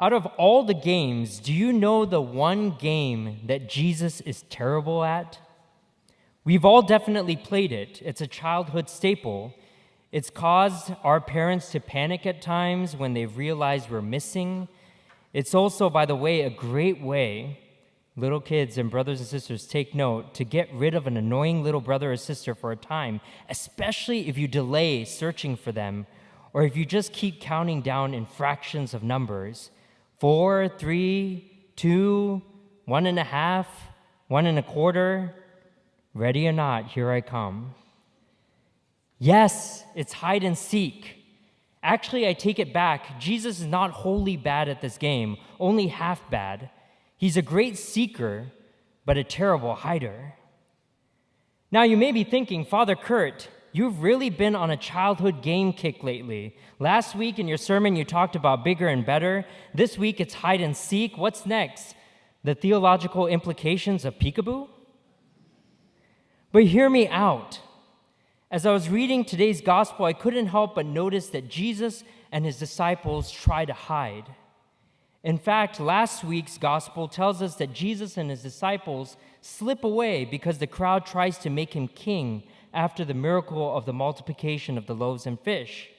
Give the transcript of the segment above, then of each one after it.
Out of all the games, do you know the one game that Jesus is terrible at? We've all definitely played it. It's a childhood staple. It's caused our parents to panic at times when they've realized we're missing. It's also, by the way, a great way, little kids and brothers and sisters, take note, to get rid of an annoying little brother or sister for a time, especially if you delay searching for them, or if you just keep counting down in fractions of numbers. 4, 3, 2, 1.5, 1.25. Ready or not, here I come. Yes, it's hide and seek. Actually, I take it back. Jesus is not wholly bad at this game, only half bad. He's a great seeker, but a terrible hider. Now, you may be thinking, Father Kurt, you've really been on a childhood game kick lately. Last week in your sermon, you talked about bigger and better. This week, it's hide and seek. What's next? The theological implications of peekaboo? But hear me out. As I was reading today's gospel, I couldn't help but notice that Jesus and his disciples try to hide. In fact, last week's gospel tells us that Jesus and his disciples slip away because the crowd tries to make him king after the miracle of the multiplication of the loaves and fish.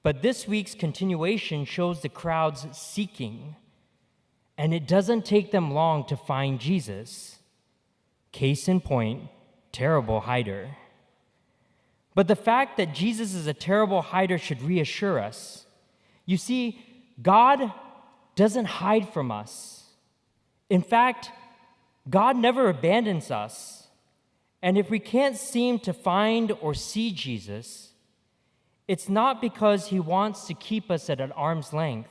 But this week's continuation shows the crowd's seeking, and it doesn't take them long to find Jesus. Case in point, terrible hider. But the fact that Jesus is a terrible hider should reassure us. You see, God doesn't hide from us. In fact, God never abandons us. And if we can't seem to find or see Jesus, it's not because he wants to keep us at an arm's length.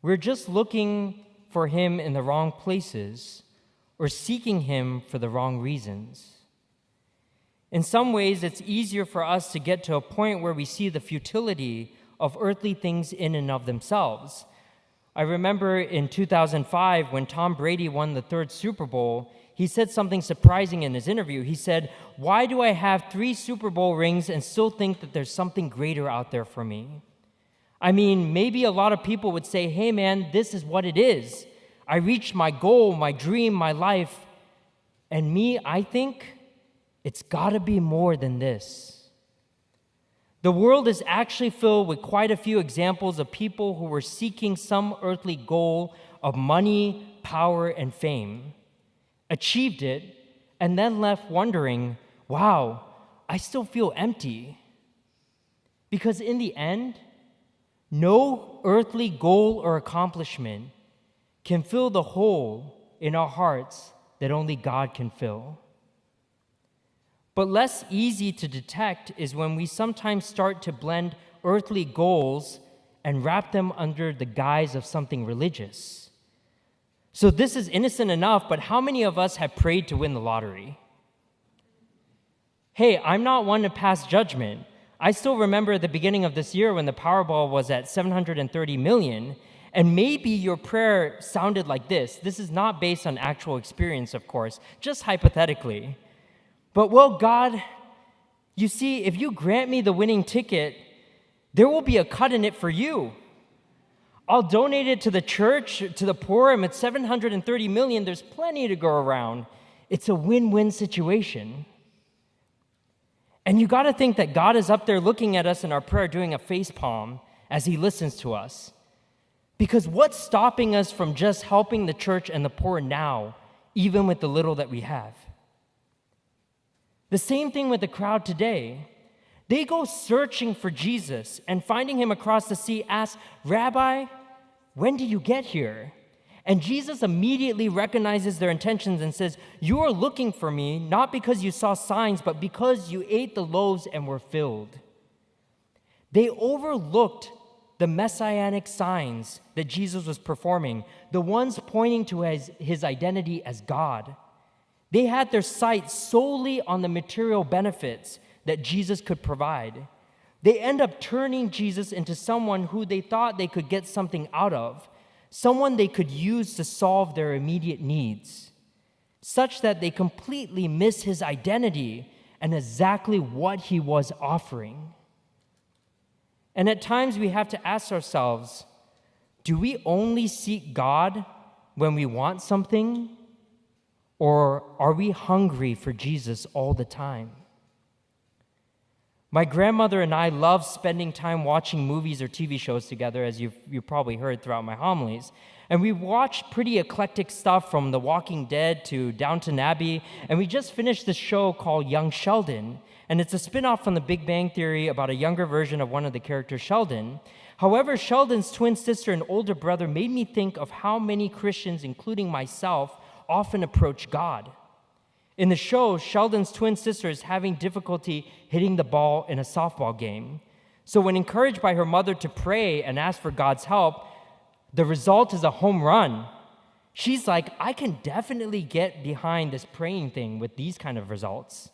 We're just looking for him in the wrong places or seeking him for the wrong reasons. In some ways, it's easier for us to get to a point where we see the futility of earthly things in and of themselves. I remember in 2005 when Tom Brady won the 3rd Super Bowl, he said something surprising in his interview. He said, "Why do I have 3 Super Bowl rings and still think that there's something greater out there for me?" I mean, maybe a lot of people would say, "Hey man, this is what it is. I reached my goal, my dream, my life." And me, I think it's gotta be more than this. The world is actually filled with quite a few examples of people who were seeking some earthly goal of money, power, and fame, achieved it, and then left wondering, wow, I still feel empty. Because in the end, no earthly goal or accomplishment can fill the hole in our hearts that only God can fill. But less easy to detect is when we sometimes start to blend earthly goals and wrap them under the guise of something religious. So this is innocent enough, but how many of us have prayed to win the lottery? Hey, I'm not one to pass judgment. I still remember at the beginning of this year when the Powerball was at 730 million, and maybe your prayer sounded like this. This is not based on actual experience, of course, just hypothetically. But, well, God, you see, if you grant me the winning ticket, there will be a cut in it for you. I'll donate it to the church, to the poor, and at 730 million, there's plenty to go around. It's a win-win situation. And you got to think that God is up there looking at us in our prayer, doing a face palm as he listens to us. Because what's stopping us from just helping the church and the poor now, even with the little that we have? The same thing with the crowd today. They go searching for Jesus and finding him across the sea ask, "Rabbi, when did you get here?" And Jesus immediately recognizes their intentions and says, "You are looking for me not because you saw signs, but because you ate the loaves and were filled." They overlooked the messianic signs that Jesus was performing, the ones pointing to his identity as God. They had their sights solely on the material benefits that Jesus could provide. They end up turning Jesus into someone who they thought they could get something out of, someone they could use to solve their immediate needs, such that they completely miss his identity and exactly what he was offering. And at times we have to ask ourselves, do we only seek God when we want something, or are we hungry for Jesus all the time? My grandmother and I love spending time watching movies or TV shows together, as you've probably heard throughout my homilies. And we watched pretty eclectic stuff from The Walking Dead to Downton Abbey, and we just finished this show called Young Sheldon, and it's a spin-off from The Big Bang Theory about a younger version of one of the characters, Sheldon. However, Sheldon's twin sister and older brother made me think of how many Christians, including myself, often approach God. In the show, Sheldon's twin sister is having difficulty hitting the ball in a softball game. So when encouraged by her mother to pray and ask for God's help, the result is a home run. She's like, I can definitely get behind this praying thing with these kind of results.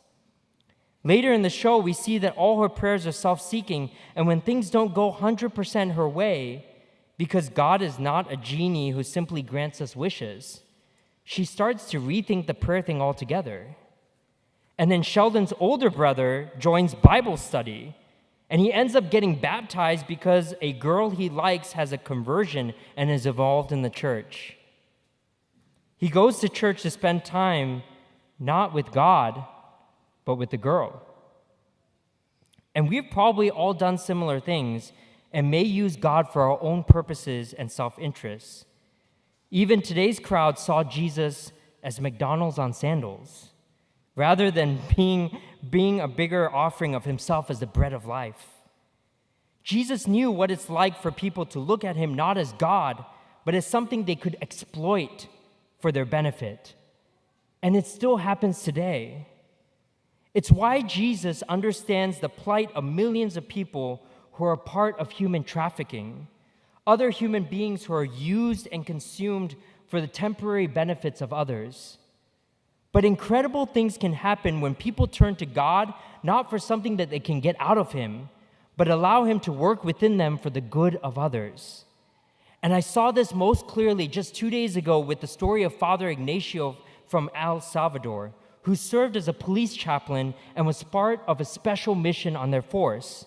Later in the show, we see that all her prayers are self-seeking, and when things don't go 100% her way, because God is not a genie who simply grants us wishes, she starts to rethink the prayer thing altogether. And then Sheldon's older brother joins Bible study, and he ends up getting baptized because a girl he likes has a conversion and is involved in the church. He goes to church to spend time not with God, but with the girl. And we've probably all done similar things and may use God for our own purposes and self-interests. Even today's crowd saw Jesus as McDonald's on sandals, rather than being a bigger offering of himself as the bread of life. Jesus knew what it's like for people to look at him not as God, but as something they could exploit for their benefit. And it still happens today. It's why Jesus understands the plight of millions of people who are part of human trafficking, other human beings who are used and consumed for the temporary benefits of others. But incredible things can happen when people turn to God, not for something that they can get out of him, but allow him to work within them for the good of others. And I saw this most clearly just 2 days ago with the story of Father Ignacio from El Salvador, who served as a police chaplain and was part of a special mission on their force.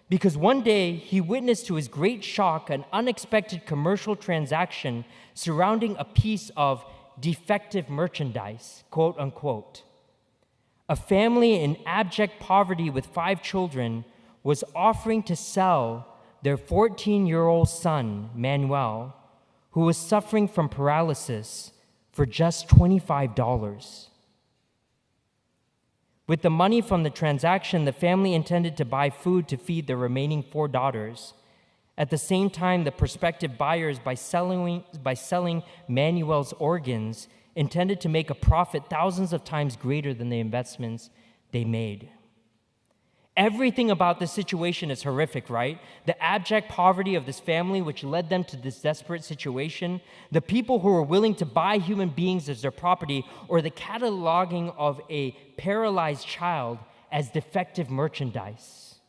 Because one day he witnessed to his great shock an unexpected commercial transaction surrounding a piece of defective merchandise, quote unquote. A family in abject poverty with 5 children was offering to sell their 14-year-old son, Manuel, who was suffering from paralysis, for just $25. With the money from the transaction, the family intended to buy food to feed their remaining 4 daughters. At the same time, the prospective buyers, by selling Manuel's organs, intended to make a profit thousands of times greater than the investments they made. Everything about this situation is horrific, right? The abject poverty of this family, which led them to this desperate situation, the people who were willing to buy human beings as their property, or the cataloging of a paralyzed child as defective merchandise.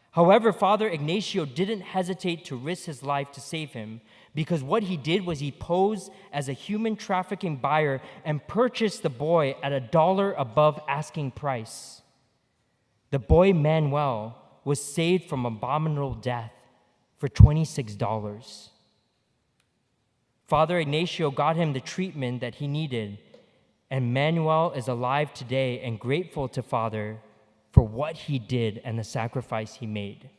However, Father Ignacio didn't hesitate to risk his life to save him, because what he did was he posed as a human trafficking buyer and purchased the boy at $1 above asking price. The boy Manuel was saved from abominable death for $26. Father Ignacio got him the treatment that he needed, and Manuel is alive today and grateful to Father for what he did and the sacrifice he made.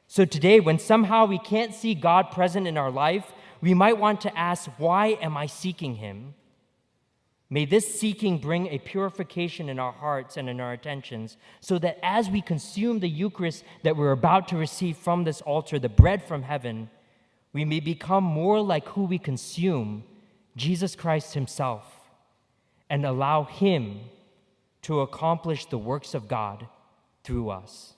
So today, when somehow we can't see God present in our life, we might want to ask, why am I seeking him? May this seeking bring a purification in our hearts and in our attentions, so that as we consume the Eucharist that we're about to receive from this altar, the bread from heaven, we may become more like who we consume, Jesus Christ himself, and allow him to accomplish the works of God through us.